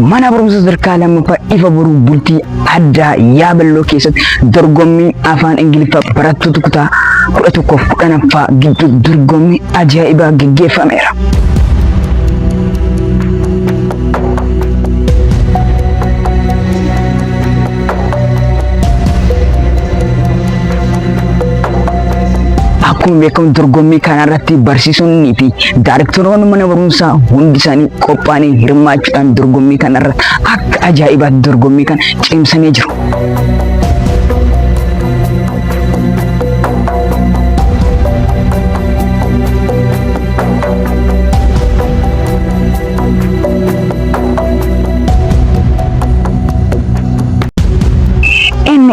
Mana barumsa sadarkaa lammaffaa ifa boruu bultii addaa yabello keessatti dorgommii afaan Ingiliffaa barattoota kutaa 11ffaa gidduu dorgommii ajaa'ibaa gaggeeffameera. Akkuma beekamu dorgommii kanarratti barsiisonnii fi daayirektoroonni mana barumsaa hundi isaanii qophaa'anii hirmaachuudhaan dorgommii kanarratti akka ajaa'ibaatti dorgommii kana cimsanii jiru.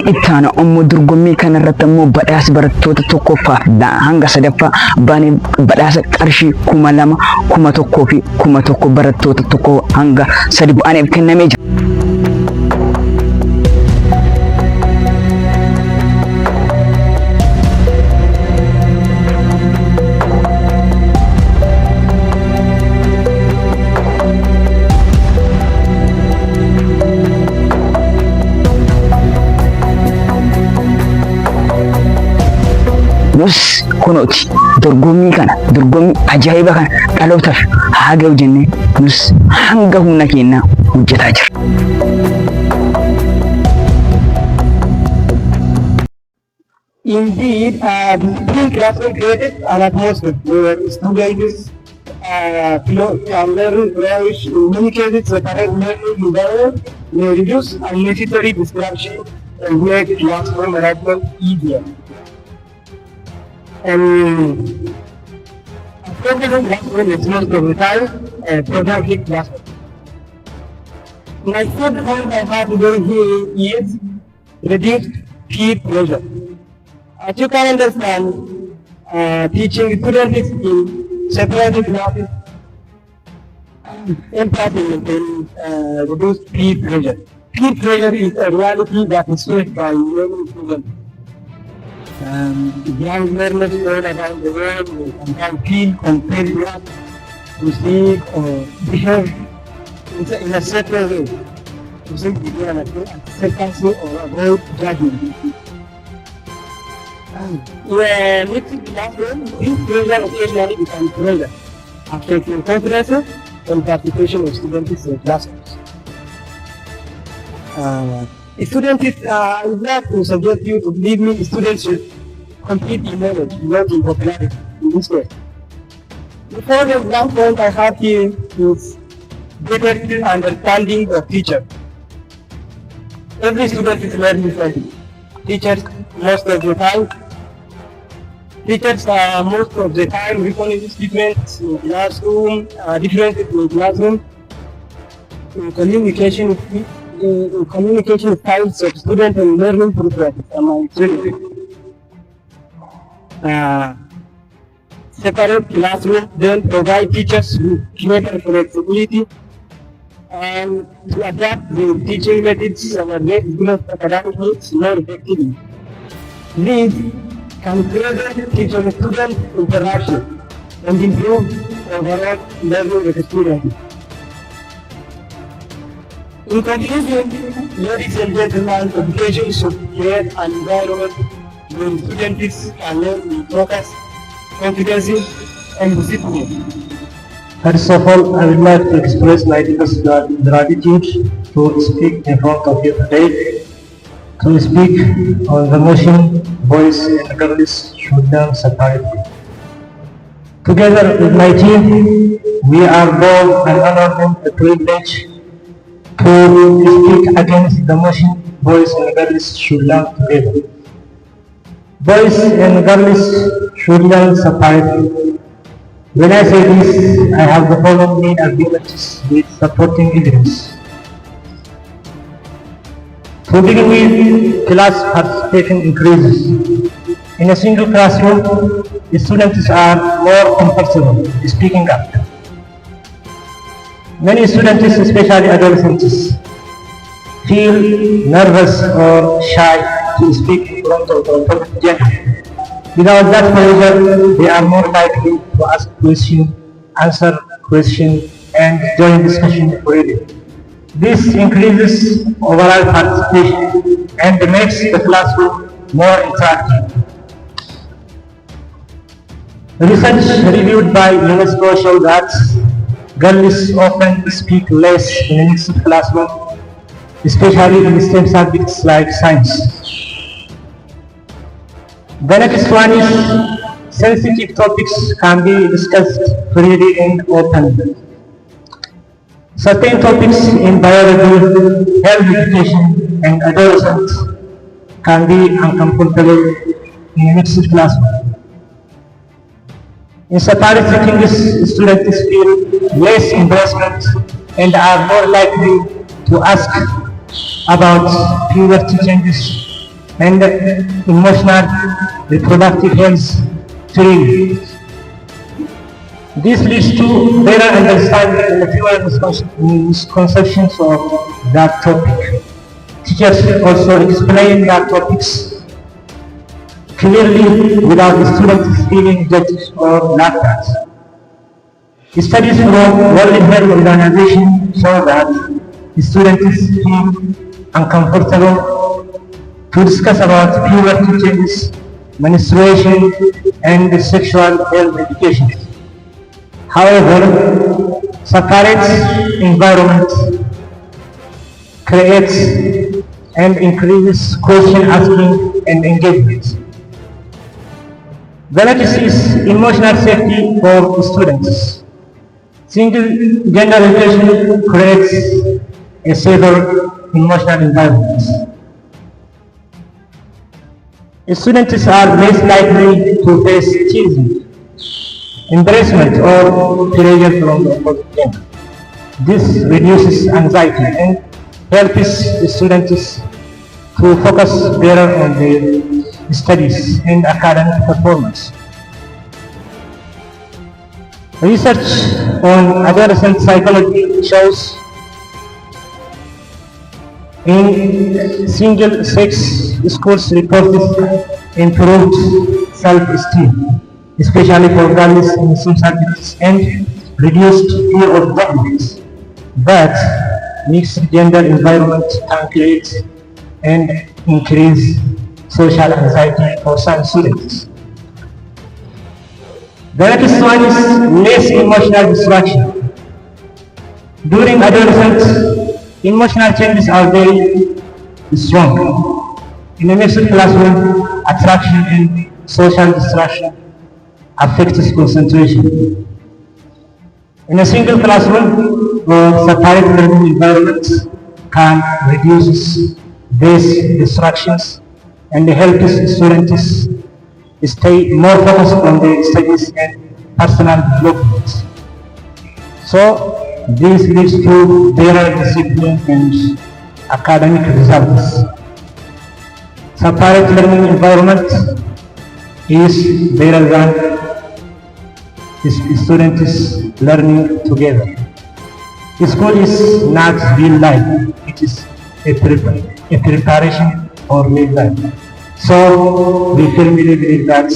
Ittaana ammoo dorgommii kanarratti ammoo badhaasa barattoota tokkoffaa hanga sadaffaa baanee badhaasa qarshii 2,000, 1,100 fi 1,100 barattoota tokko hanga 3 ba'aniif kennamee jira. Nus kunooti dorgommii kana dorgommii ajaa'iba kana dhalootaaf haa ga'u jennee nus hanga humna keenyaa hojjetaa jira. Indeed, being classroom created an atmosphere where students learn flourish. In many cases, the current learning environment may reduce unnecessary distraction and make classroom management easier. Focusing classroom is not the time productive classroom. My third point I have today here is reduce peer pressure. As you can understand, teaching students in separate classes important in reduce peer pressure. Peer pressure is a reality that is faced by many students. Young learners learn around the world and can feel compelled to speak or behave in a certain way, to simply be an acceptance or avoid judgment. When mixing classroom, this pressure occasionally becomes pressure, affecting confidence and participation of students in classrooms. Students, I would like to suggest you to believe me, students should compete in knowledge, not in popularity in this way. The third and last point I have here is better understanding of teacher. Every student is learning differently. Teachers most of the time recognize difference in classroom, differences in classroom, communication styles of students and learning preferences among students. Separate classrooms then provide teachers with greater flexibility and to adapt the teaching methods and address students' academic needs more effectively. These can further teacher-student interaction and improve overall learning experience. In conclusion, ladies and gentlemen, education should create an environment where students can learn with focus, confidence, and discipline. First of all, I would like to express my deepest gratitude to speak in front of you today, to speak on the motion boys and girls should learn separately. Together with my team, we are bold and honored and the privilege to speak against the motion boys and girls should learn together. Boys and girls should learn separately. When I say this, I have the following main arguments with supporting evidence. To begin with, class participation increases. In a single classroom, the students are more comfortable speaking up. Many students, especially adolescents, feel nervous or shy to speak in front of the gender. Without that pressure, they are more likely to ask questions, answer questions, and join discussion freely. This increases overall participation and makes the classroom more interactive. Research reviewed by UNESCO showed that girls often speak less in a mixed classroom, especially in STEM subjects like science. The next one is sensitive topics can be discussed freely and openly. Certain topics in biology, health education, and adolescence can be uncomfortable in a mixed classroom. In separate settings, students feel less embarrassment and are more likely to ask about puberty changes and emotional reproductive health freely. This leads to better understanding and fewer misconceptions of that topic. Teachers also explain that topics clearly without the students feeling judged or laughed at. Studies from World Health Organization show that students feel uncomfortable to discuss about puberty changes, menstruation, and sexual health education. However, separate environment creates and increases question asking and engagement. The next is emotional safety for students. Single gender education creates a safer emotional environment. Students are less likely to face teasing, embarrassment, or pressure from the opposite gender. This reduces anxiety and helps the students to focus better on their studies and academic performance. Research on adolescent psychology shows in single-sex schools reported improved self-esteem, especially for girls in some subjects, and reduced fear of judgment. But mixed gender environment can create and increase social anxiety for some students. The next one is less emotional distraction. During adolescence, emotional changes are very strong. In a mixed classroom, attraction and social distraction affects concentration. In a single classroom or separate learning environments can reduce these distractions and help students stay more focused on their studies and personal development. So this leads to better discipline and academic results. Separate learning environment is better than students learning together. School is not real life, it is a preparation for real life. So we firmly believe that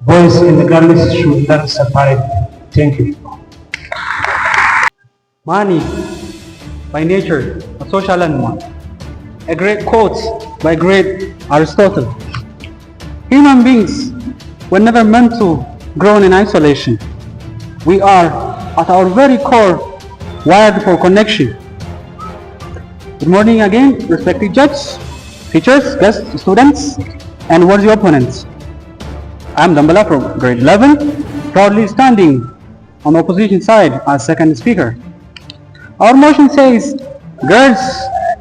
boys and girls should learn separately. Thank you. Money, by nature, a social animal. A great quote by great Aristotle. Human beings were never meant to grow in isolation. We are, at our very core, wired for connection. Good morning again, respected judges, teachers, guests, students, and worthy opponents. I'm Dambala from grade 11, proudly standing on the opposition side as second speaker. Our motion says girls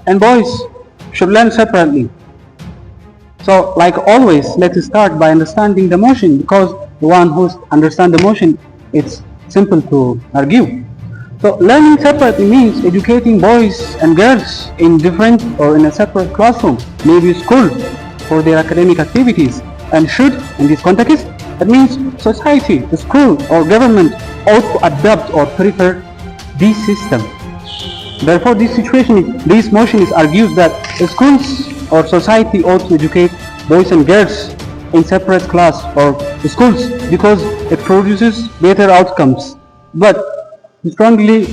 and boys should learn separately. So, like always, let's start by understanding the motion, because the one who understands the motion, it's simple to argue. So, learning separately means educating boys and girls in different or in a separate classroom, maybe school, for their academic activities. And should, in this context, that means society, the school, or government ought to adopt or prefer this system. Therefore, this motion argues that the schools or society ought to educate boys and girls in separate class or schools because it produces better outcomes. But we strongly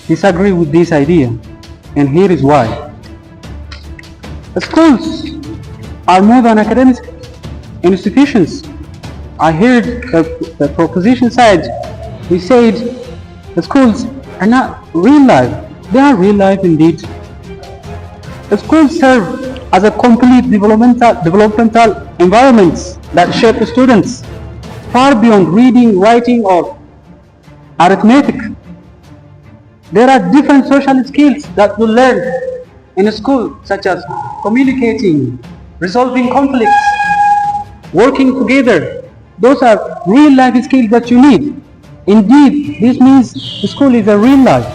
disagree with this idea. And here is why. The schools are more than academic institutions. I heard the proposition side, we said the schools are not real life. They are real life indeed. The schools serve as a complete developmental environments that shape students far beyond reading, writing, or arithmetic. There are different social skills that you learn in a school, such as communicating, resolving conflicts, working together. Those are real life skills that you need. Indeed, this means the school is a real life.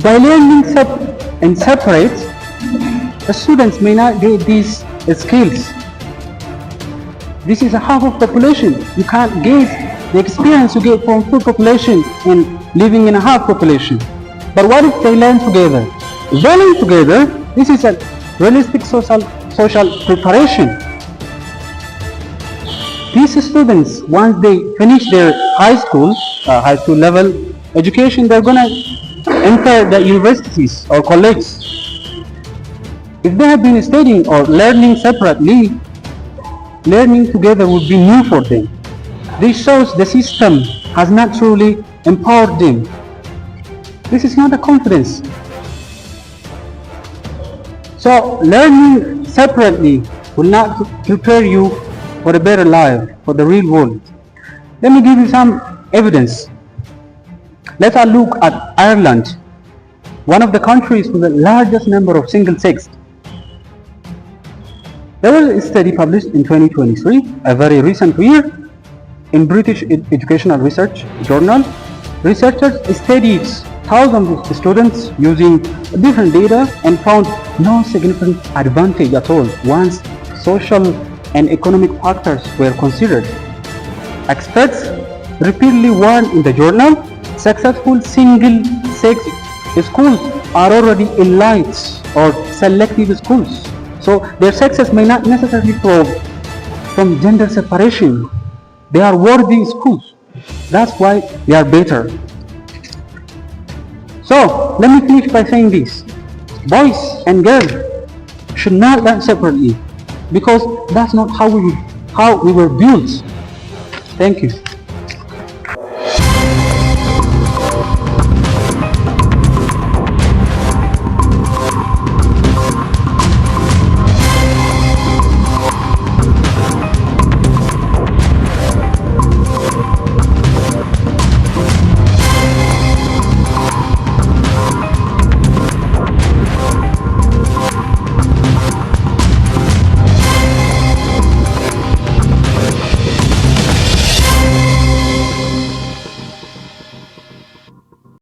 By learning in separate, the students may not get these skills. This is a half of population. You can't get the experience you get from full population in living in a half population. But what if they learn together? Learning together, this is a realistic social preparation. These students, once they finish their high school level education, they're gonna enter the universities or colleges. If they have been studying or learning separately, learning together would be new for them. This shows the system has not truly empowered them. This is not a confidence. So learning separately will not prepare you for a better life, for the real world. Let me give you some evidence. Let us look at Ireland, one of the countries with the largest number of single sex. There was a study published in 2023, a very recent year, in British Educational Research Journal. Researchers studied thousands of students using different data and found no significant advantage at all once social and economic factors were considered. Experts repeatedly warned in the journal, successful single-sex schools are already elite or selective schools. So their success may not necessarily flow from gender separation. They are worthy schools. That's why they are better. So let me finish by saying this. Boys and girls should not learn separately, because that's not how we were built. Thank you.